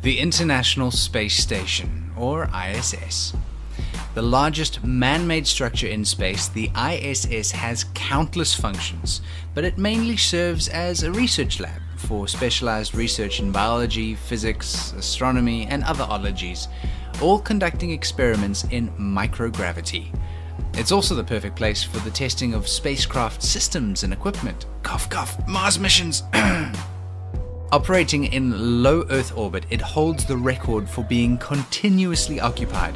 The International Space Station, or ISS. The largest man-made structure in space, the ISS has countless functions, but it mainly serves as a research lab for specialized research in biology, physics, astronomy, and other ologies, all conducting experiments in microgravity. It's also the perfect place for the testing of spacecraft systems and equipment. Cough, cough, Mars missions! Operating in low Earth orbit, it holds the record for being continuously occupied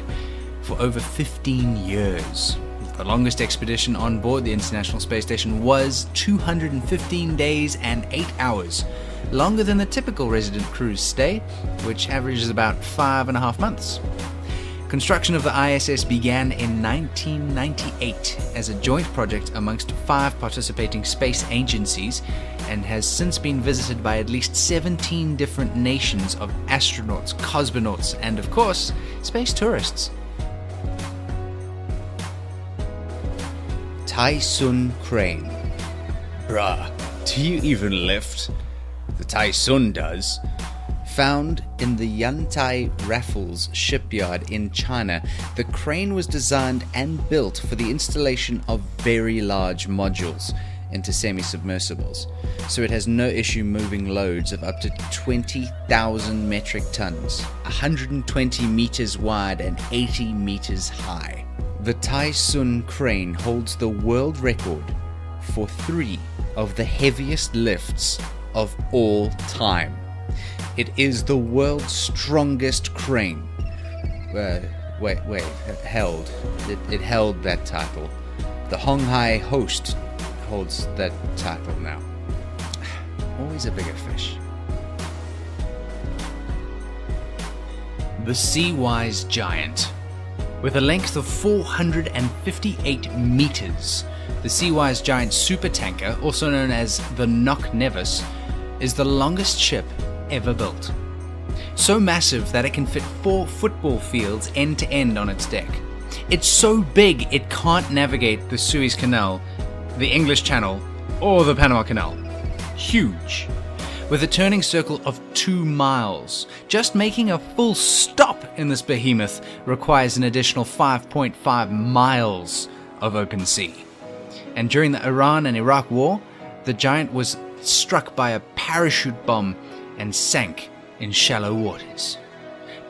for over 15 years. The longest expedition on board the International Space Station was 215 days and 8 hours, longer than the typical resident cruise stay, which averages about 5.5 months. Construction of the ISS began in 1998 as a joint project amongst 5 participating space agencies and has since been visited by at least 17 different nations of astronauts, cosmonauts, and of course, space tourists. Typhoon crane. Bruh, do you even lift? The Typhoon does. Found in the Yantai Raffles shipyard in China, the crane was designed and built for the installation of very large modules into semi-submersibles, so it has no issue moving loads of up to 20,000 metric tons, 120 meters wide and 80 meters high. The Typhoon crane holds the world record for 3 of the heaviest lifts of all time. It is the world's strongest crane. It held that title. The Honghai host holds that title now. Always a bigger fish. The Sea-Wise Giant. With a length of 458 meters, the Sea-Wise Giant supertanker, also known as the Knock Nevis, is the longest ship ever built. So massive that it can fit 4 football fields end to end on its deck. It's so big it can't navigate the Suez Canal, the English Channel, or the Panama Canal. Huge. With a turning circle of 2 miles, just making a full stop in this behemoth requires an additional 5.5 miles of open sea. And during the Iran and Iraq War, the Giant was struck by a parachute bomb and sank in shallow waters.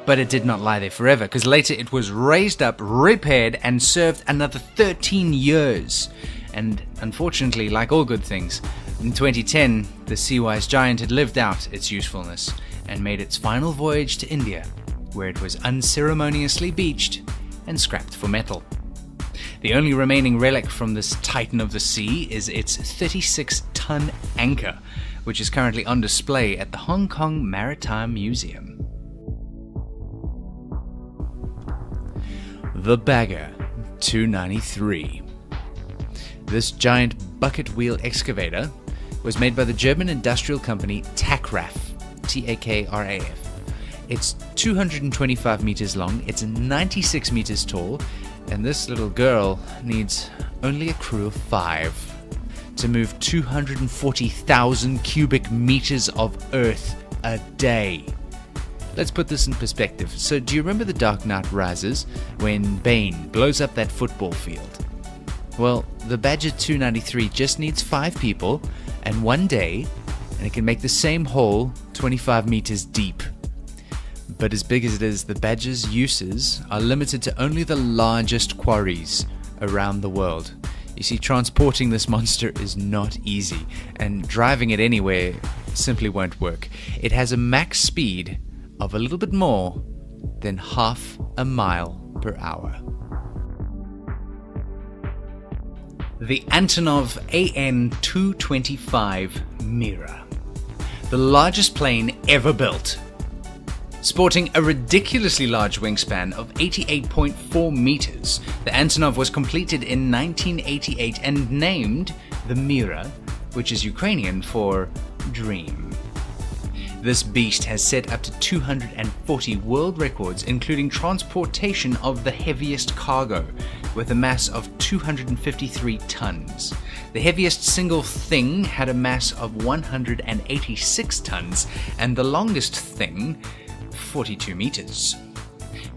But it did not lie there forever, because later it was raised up, repaired, and served another 13 years. And unfortunately, like all good things, in 2010, the Sea-Wise Giant had lived out its usefulness and made its final voyage to India, where it was unceremoniously beached and scrapped for metal. The only remaining relic from this titan of the sea is its 36-ton anchor, which is currently on display at the Hong Kong Maritime Museum. The Bagger 293. This giant bucket wheel excavator was made by the German industrial company Takraf, Takraf. It's 225 meters long, it's 96 meters tall, and this little girl needs only a crew of 5 to move 240,000 cubic meters of earth a day. Let's put this in perspective. So do you remember The Dark Knight Rises when Bane blows up that football field? Well, the Badger 293 just needs 5 people and 1 day, and it can make the same hole 25 meters deep. But as big as it is, the Badger's uses are limited to only the largest quarries around the world. You see, transporting this monster is not easy, and driving it anywhere simply won't work. It has a max speed of a little bit more than half a mile per hour. The Antonov AN-225 Mira, the largest plane ever built. Sporting a ridiculously large wingspan of 88.4 meters, the Antonov was completed in 1988 and named the Mira, which is Ukrainian for dream. This beast has set up to 240 world records, including transportation of the heaviest cargo, with a mass of 253 tons. The heaviest single thing had a mass of 186 tons, and the longest thing 42 meters.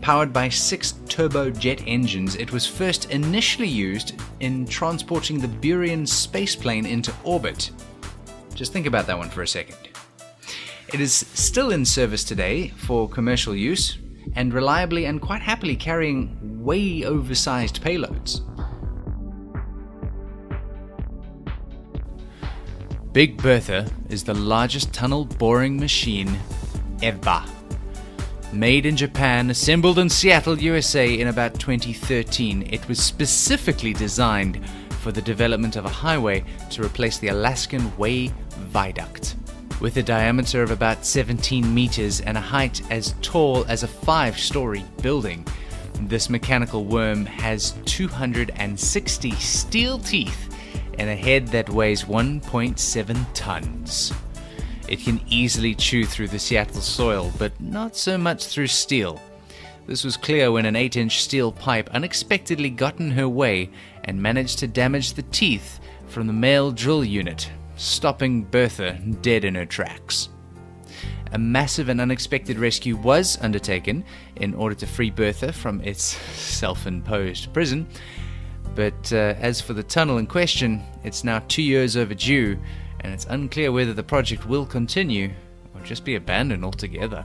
Powered by 6 turbojet engines, it was first initially used in transporting the Buryan spaceplane into orbit. Just think about that one for a second. It is still in service today for commercial use and reliably and quite happily carrying way oversized payloads. Big Bertha is the largest tunnel boring machine ever. Made in Japan, assembled in Seattle, USA in about 2013, it was specifically designed for the development of a highway to replace the Alaskan Way Viaduct. With a diameter of about 17 meters and a height as tall as a 5-story building, this mechanical worm has 260 steel teeth and a head that weighs 1.7 tons. It can easily chew through the Seattle soil, but not so much through steel. This was clear when an 8-inch steel pipe unexpectedly got in her way and managed to damage the teeth from the male drill unit, stopping Bertha dead in her tracks. A massive and unexpected rescue was undertaken in order to free Bertha from its self-imposed prison, but as for the tunnel in question, it's now 2 years overdue, and it's unclear whether the project will continue or just be abandoned altogether.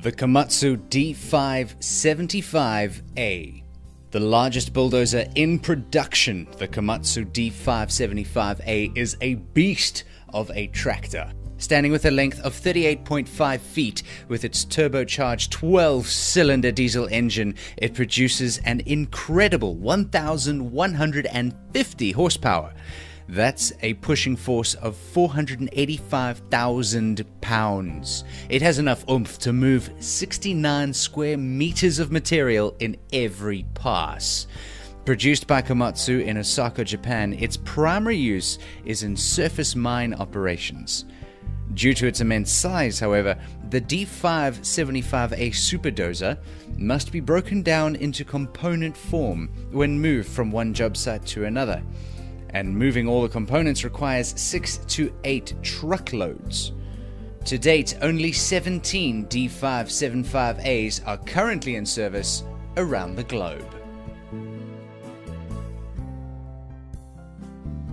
The Komatsu D575A. The largest bulldozer in production, the Komatsu D575A is a beast of a tractor. Standing with a length of 38.5 feet with its turbocharged 12-cylinder diesel engine, it produces an incredible 1,150 horsepower. That's a pushing force of 485,000 pounds. It has enough oomph to move 69 square meters of material in every pass. Produced by Komatsu in Osaka, Japan, its primary use is in surface mine operations. Due to its immense size, however, the D575A superdozer must be broken down into component form when moved from one job site to another, and moving all the components requires 6 to 8 truckloads. To date, only 17 D575As are currently in service around the globe.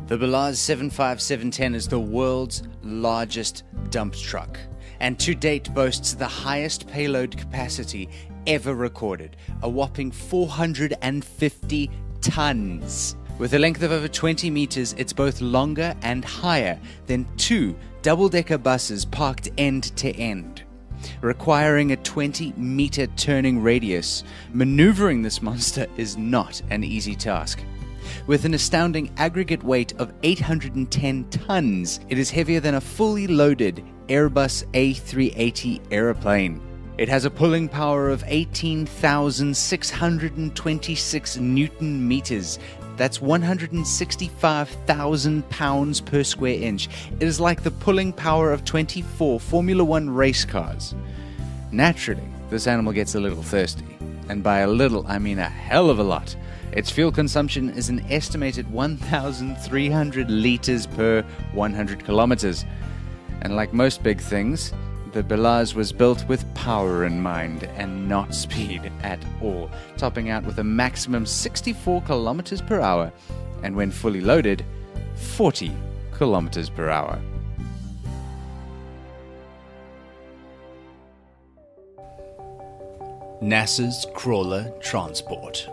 The Belaz 75710 is the world's largest dump truck, and to date boasts the highest payload capacity ever recorded, a whopping 450 tons. With a length of over 20 meters, it's both longer and higher than 2 double-decker buses parked end to end. Requiring a 20-meter turning radius, maneuvering this monster is not an easy task. With an astounding aggregate weight of 810 tons, it is heavier than a fully loaded Airbus A380 airplane. It has a pulling power of 18,626 Newton meters. That's 165,000 pounds per square inch. It is like the pulling power of 24 Formula One race cars. Naturally, this animal gets a little thirsty. And by a little, I mean a hell of a lot. Its fuel consumption is an estimated 1,300 liters per 100 kilometers. And like most big things, the Belaz was built with power in mind and not speed at all, topping out with a maximum 64 kilometers per hour, and when fully loaded, 40 kilometers per hour. NASA's Crawler Transport.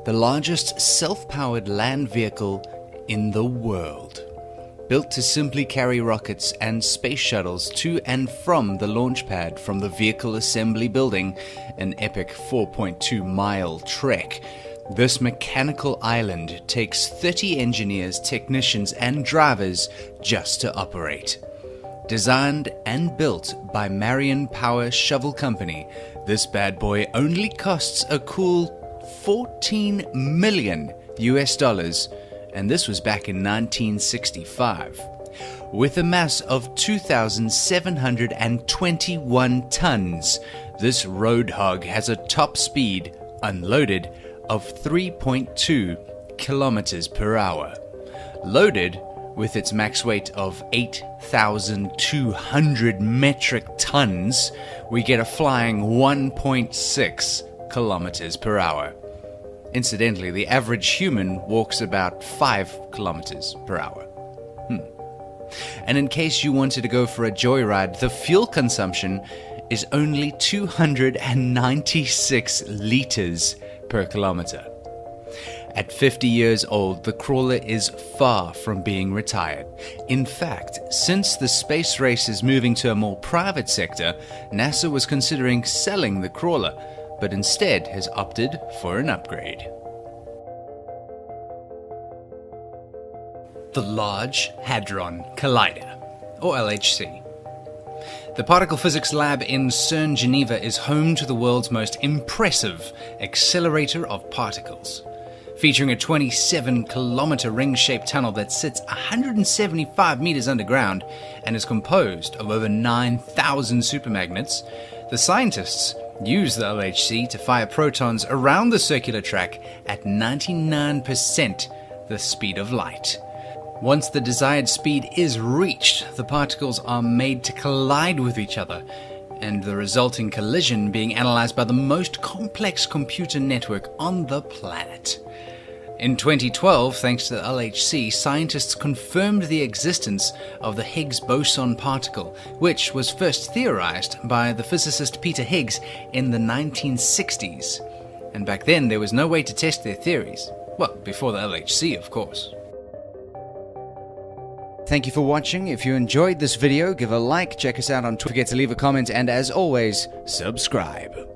The largest self-powered land vehicle in the world. Built to simply carry rockets and space shuttles to and from the launch pad from the Vehicle Assembly Building, an epic 4.2-mile trek. This mechanical island takes 30 engineers, technicians, and drivers just to operate. Designed and built by Marion Power Shovel Company, this bad boy only costs a cool $14 million US, and this was back in 1965. With a mass of 2,721 tons, this road hog has a top speed, unloaded, of 3.2 kilometers per hour. Loaded, with its max weight of 8,200 metric tons, we get a flying 1.6 kilometers per hour. Incidentally, the average human walks about 5 kilometers per hour. And in case you wanted to go for a joyride, the fuel consumption is only 296 liters per kilometer. At 50 years old, the crawler is far from being retired. In fact, since the space race is moving to a more private sector, NASA was considering selling the crawler, but instead has opted for an upgrade. The Large Hadron Collider, or LHC. The Particle Physics Lab in CERN Geneva is home to the world's most impressive accelerator of particles. Featuring a 27-kilometer ring-shaped tunnel that sits 175 meters underground and is composed of over 9,000 supermagnets, the scientists use the LHC to fire protons around the circular track at 99% the speed of light. Once the desired speed is reached, the particles are made to collide with each other, and the resulting collision being analyzed by the most complex computer network on the planet. In 2012, thanks to the LHC, scientists confirmed the existence of the Higgs boson particle, which was first theorized by the physicist Peter Higgs in the 1960s. And back then, there was no way to test their theories. Well, before the LHC, of course. Thank you for watching. If you enjoyed this video, give a like, check us out on Twitter, don't forget to leave a comment, and as always, subscribe.